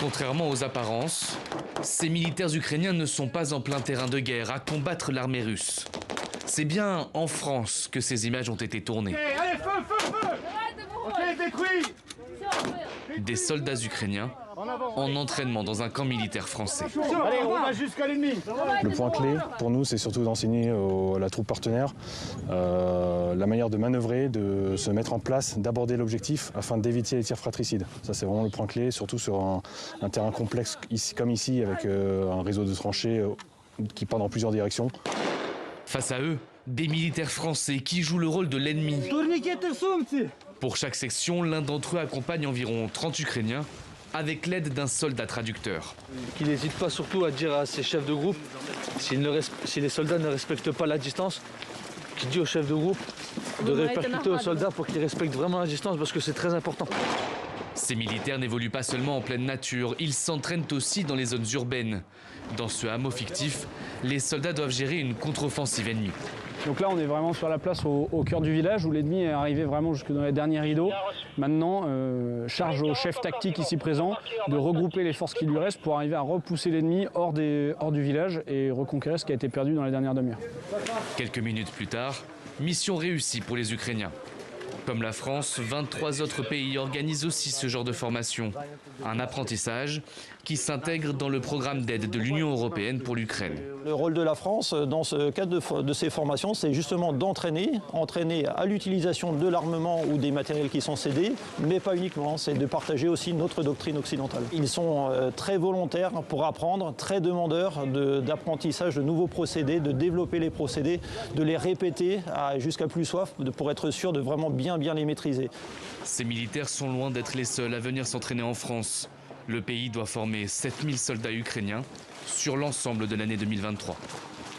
Contrairement aux apparences, ces militaires ukrainiens ne sont pas en plein terrain de guerre à combattre l'armée russe. C'est bien en France que ces images ont été tournées. Allez, feu! Ok, détruit! Des soldats ukrainiens en entraînement dans un camp militaire français. Allez, on va jusqu'à l'ennemi. Le point clé pour nous, c'est surtout d'enseigner à la troupe partenaire la manière de manœuvrer, de se mettre en place, d'aborder l'objectif afin d'éviter les tirs fratricides. Ça, c'est vraiment le point clé, surtout sur un terrain complexe comme ici, avec un réseau de tranchées qui part dans plusieurs directions. Face à eux, des militaires français qui jouent le rôle de l'ennemi. Pour chaque section, l'un d'entre eux accompagne environ 30 Ukrainiens avec l'aide d'un soldat traducteur. Qu'il n'hésite pas surtout à dire à ses chefs de groupe, si les soldats ne respectent pas la distance, qu'il dit au chef de groupe de répercuter aux soldats pour qu'ils respectent vraiment la distance parce que c'est très important. Ces militaires n'évoluent pas seulement en pleine nature, ils s'entraînent aussi dans les zones urbaines. Dans ce hameau fictif, les soldats doivent gérer une contre-offensive ennemie. Donc là, on est vraiment sur la place au cœur du village où l'ennemi est arrivé vraiment jusque dans les derniers rideaux. Maintenant, charge au chef tactique ici présent de regrouper les forces qui lui restent pour arriver à repousser l'ennemi hors du village et reconquérir ce qui a été perdu dans les dernières demi-heures. Quelques minutes plus tard, mission réussie pour les Ukrainiens. Comme la France, 23 autres pays organisent aussi ce genre de formation. Un apprentissage qui s'intègre dans le programme d'aide de l'Union européenne pour l'Ukraine. Le rôle de la France dans ce cadre de ces formations, c'est justement entraîner à l'utilisation de l'armement ou des matériels qui sont cédés, mais pas uniquement, c'est de partager aussi notre doctrine occidentale. Ils sont très volontaires pour apprendre, très demandeurs d'apprentissage de nouveaux procédés, de développer les procédés, de les répéter jusqu'à plus soif pour être sûr de vraiment bien les maîtriser. Ces militaires sont loin d'être les seuls à venir s'entraîner en France. Le pays doit former 7000 soldats ukrainiens sur l'ensemble de l'année 2023.